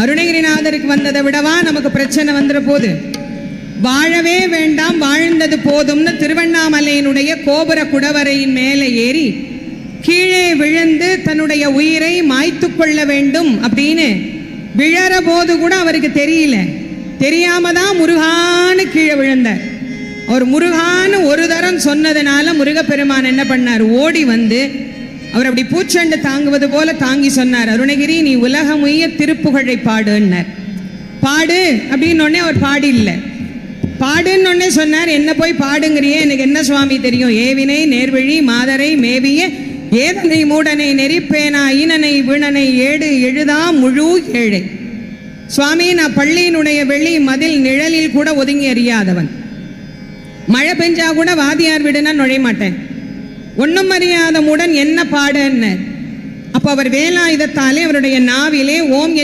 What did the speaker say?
அருணகிரிநாதருக்கு வந்ததை விடவா நமக்கு பிரச்சனை வந்துற போது? வாழவே வேண்டாம், வாழ்ந்தது போதும்னு திருவண்ணாமலையினுடைய கோபுர குடவரையின் மேலே ஏறி கீழே விழுந்து தன்னுடைய உயிரை மாய்த்து கொள்ள வேண்டும் அப்படின்னு விழற போது கூட அவருக்கு தெரியல. தெரியாம தான் முருகான்னு கீழே விழுந்தார். அவர் முருகான்னு ஒரு தரம் சொன்னதுனால முருகப்பெருமான் என்ன பண்ணார்? ஓடி வந்து அவர் அப்படி பூச்செண்டு தாங்குவது போல தாங்கி சொன்னார், அருணகிரி நீ உலகமுய்ய திருப்புகழை பாடுன்னார். பாடு அப்படின்னு ஒன்னே அவர் பாடி இல்லை. பாடுன்னு ஒன்னே சொன்னார். என்ன போய் பாடுங்கிறியே, எனக்கு என்ன சுவாமி தெரியும்? ஏவினை நேர்வழி மாதரை மேவிய ஏதனை மூடனை நெறிப்பேனா ஈனனை வீணனை ஏடு எழுதா முழு ஏழை. சுவாமி நான் பள்ளியினுடைய வெளி மதில் நிழலில் கூட ஒதுங்கி அறியாதவன். மழை பெஞ்சா கூட வாதியார் வீடுனா நுழைய மாட்டேன். ஒன்னும் அறியாத மூடன் என்ன பாடுன்னு. அப்போ அவர் வேலாயுதத்தாலே அவருடைய நாவிலே ஓம்